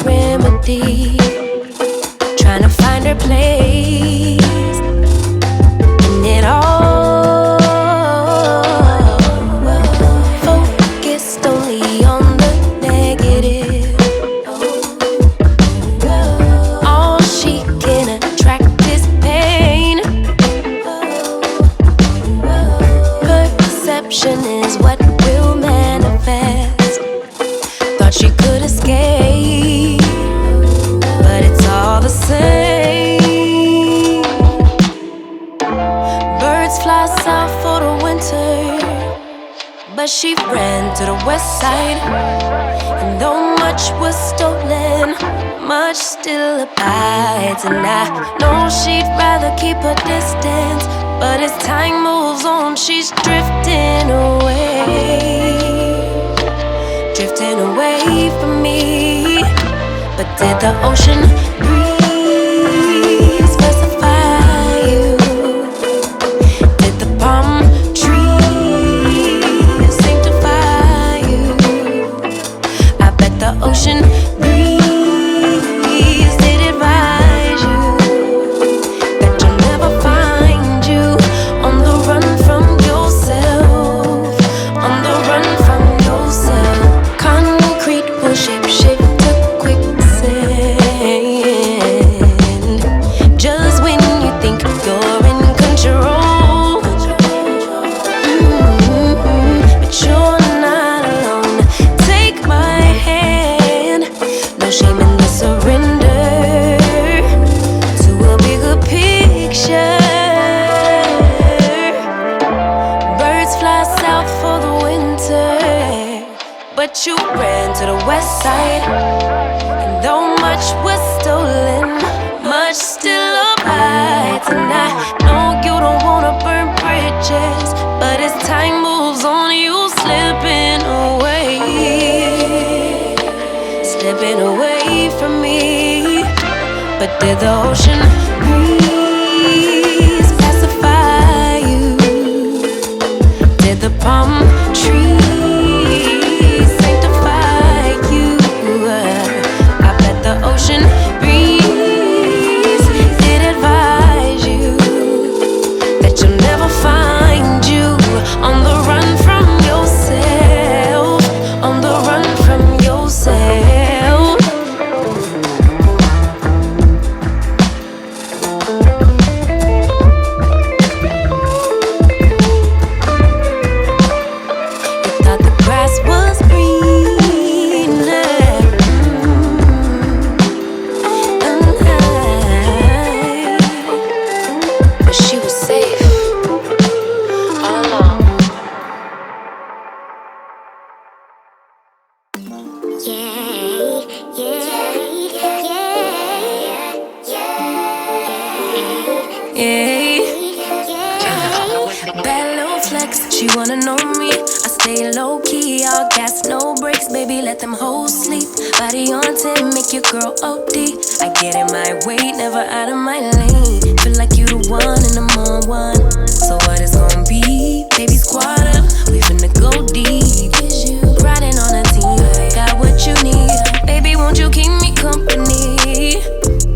remedy, trying to find her place in it all. Focused only on the negative. All she can attract is pain. Perception is what will manifest. Thought she could escape, but it's all the same. Birds fly south for the winter, but she ran to the west side. And though much was stolen, much still abides. And I know she'd rather keep her distance, but as time moves on, she's drifting away. Drifting away from me. But did the ocean breeze pacify you? Did the palm trees sanctify you? I bet the ocean breeze did advise you that you'll never find you on the run from yourself. On the run from yourself. Concrete will shape to quicksand. Just when you think you're in control, but you're not alone. Take my hand, no shame in the surrender to a bigger picture. Birds fly south for the winter, but you ran to the west side. And though much was stolen, much still abides. And I know you don't wanna burn bridges, but as time moves on, you slipping away. Slipping away from me. But did the ocean breeze pacify you? Did the palm trees sanctify you? I bet the ocean breeze did advise you that you'll never find you on the run from yourself. On the run from yourself. You thought the grass was greener, but she was safe all along. Bad little flex, she wanna know me. I stay low key, all gas, no brakes. Baby, let them hoes sleep. Body on 10, make your girl OD. I get in my way, never out of my lane. Feel like you the one and I'm on one. So what it's gonna be? Baby, squad up, we finna go deep. Riding on a team, got what you need. Baby, won't you keep me company?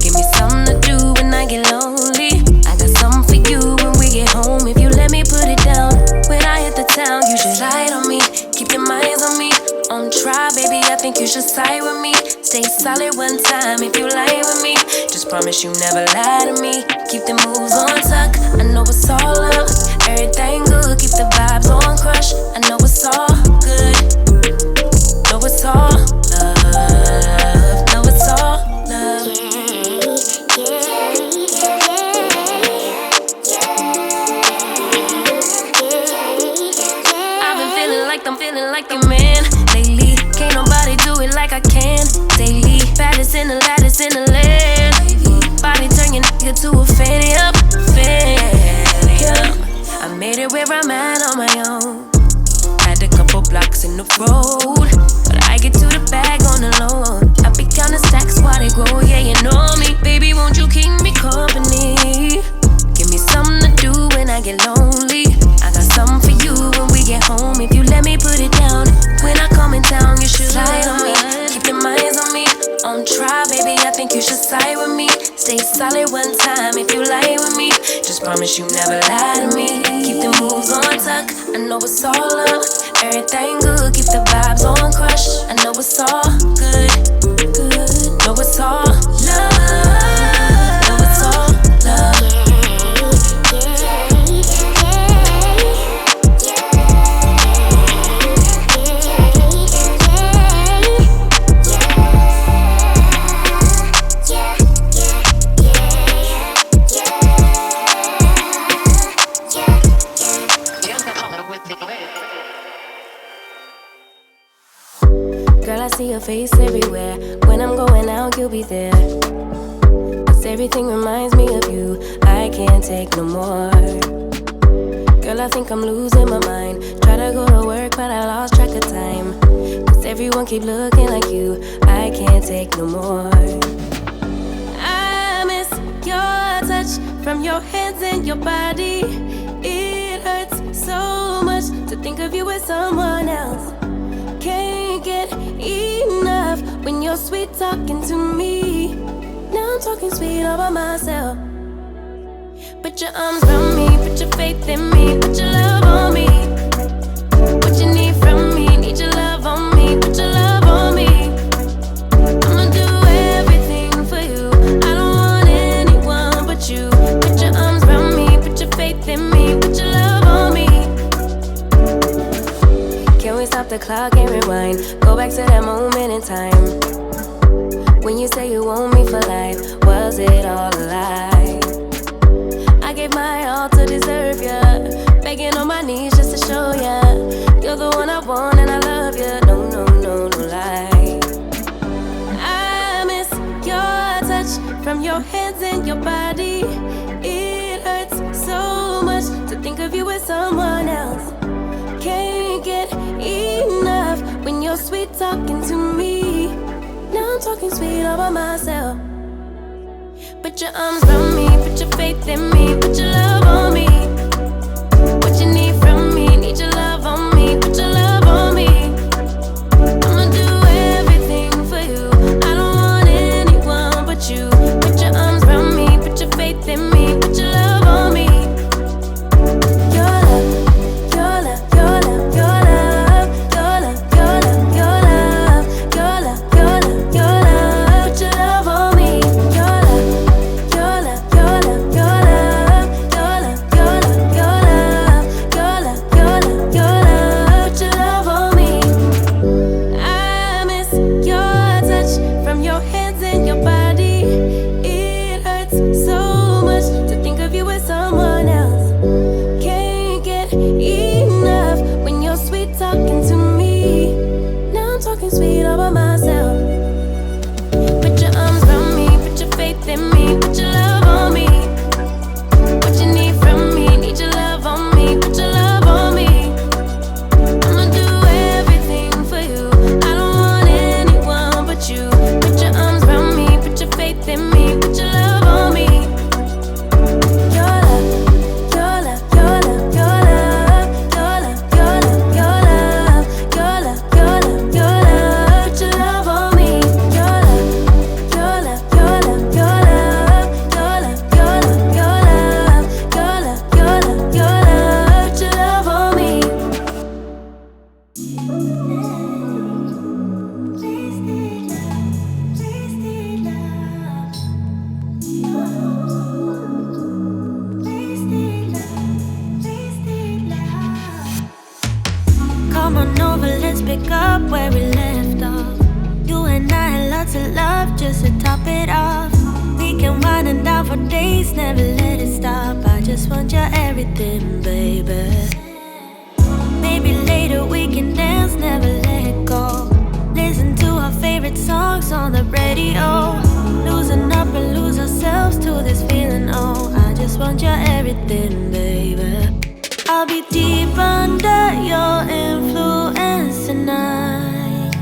Give me something to do when I get lonely. I got something for you when we get home. If you let me put it down, when I hit the town, you should slide on me. Keep your minds on me. On try, baby, I think you should side with me. Stay solid one time if you lie with me. Just promise you never lie to me. Keep the moves on tuck, I know it's all up. Everything good, keep the vibes on crush. I know it's all good. Know it's all love. Know it's all love. I've been feeling like I'm feeling like the man lately. Can't nobody do it like I can daily. Baddest in the lattice in the land. Body turn your nigga to a fanny up, fanny up. I made it where I'm at on my own. Had a couple blocks in the road, but I get to the bag on the low. I be counting stacks while they grow, yeah, you know me. Baby, won't you keep me company? Give me something to do when I get lonely. I got something for you when we get home. If you let me put it down, when I come in town, you should slide on me. Keep your minds on me. On don't try, baby, I think you should side with me. Stay solid one time if you lie with me. Just promise you never lie to me. Keep the moves on tuck, I know it's all love. Everything good, keep the vibes on crush. I know it's all good, good. Know it's all love. Know it's all love. Girl, I see your face everywhere. When I'm going out, you'll be there. 'Cause everything reminds me of you. I can't take no more. Girl, I think I'm losing my mind. Try to go to work, but I lost track of time. 'Cause everyone keep looking like you. I can't take no more. I miss your touch from your hands and your body. It hurts so much to think of you with someone else. Can't get enough when you're sweet talking to me. Now I'm talking sweet all by myself. Put your arms around me, put your faith in me, put your love on me. What you need from me, need your love on me, put your love on me. I'ma do everything for you. I don't want anyone but you. Put your arms around me, put your faith in me, put your love on me. Can we stop the clock and rewind? Go back to that moment in time. When you say you want me for life, was it all a lie? I gave my all to deserve ya. Begging on my knees just to show ya. You're the one I want and I love ya. No, no, no, no lie. I miss your touch from your hands and your body. It hurts so much to think of you with someone else. Can't get enough when you're sweet talking to me. Now I'm talking sweet all by myself. Put your arms around me, put your faith in me, put your love on me. What you need from me, need your love on me, put your love on me. I'ma do everything for you. I don't want anyone but you. Put your arms around me, put your faith in me, put your love on me. Your love, your love, your love, your love, your love, your love, your love, your love, your love, your love. Put your love on me. Your love, your love, your love, your love, your love, your love, your love, your love, your love, your love. Put your love on me. I miss your touch from your hands and your body. It hurts so much to think of you with someone else. Can't get enough when you're sweet talking to me. Now I'm talking sweet all by myself. Put your arms around me, put your faith in me, put your love on me. What you need from me, need your love on me, put your love on me. I'ma do everything for you. I don't want anyone but you. Put your arms around me, put your faith in me, put your love on me. Your love, your love, your love, your love, your love, your love, your love, your love, your love, your love. Put your love on me. Your love, your love, your love, your love, your love, your love, your love, your love, your love, your love. Put your love on me. Come on over, let's pick up where we left off. You and I had lots of love just to top it off. We can wind it down for days, never let it stop. I just want your everything, baby. Maybe later we can dance, never let go. Listen to our favorite songs on the radio. Losing up and lose ourselves to this feeling, oh. I just want your everything, baby. I'll be deep under your influence tonight.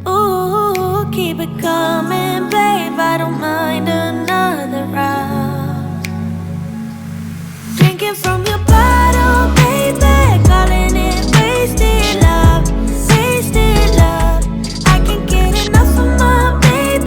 Ooh, keep it coming, babe. I don't mind another round. Drinking from your bottle, baby. Calling it wasted love, wasted love. I can't get enough of my baby.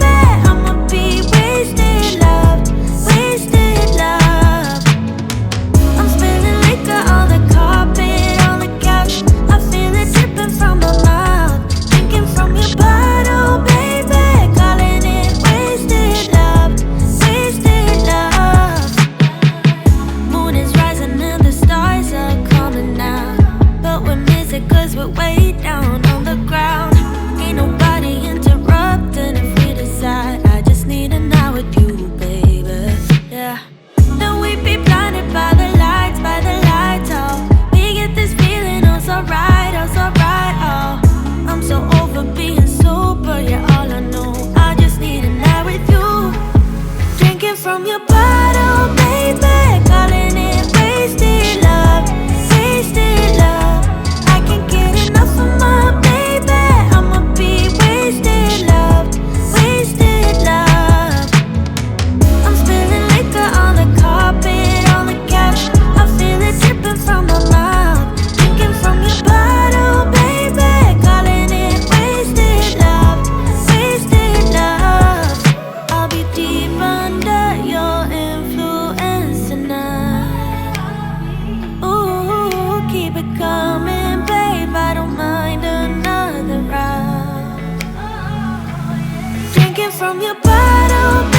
bottle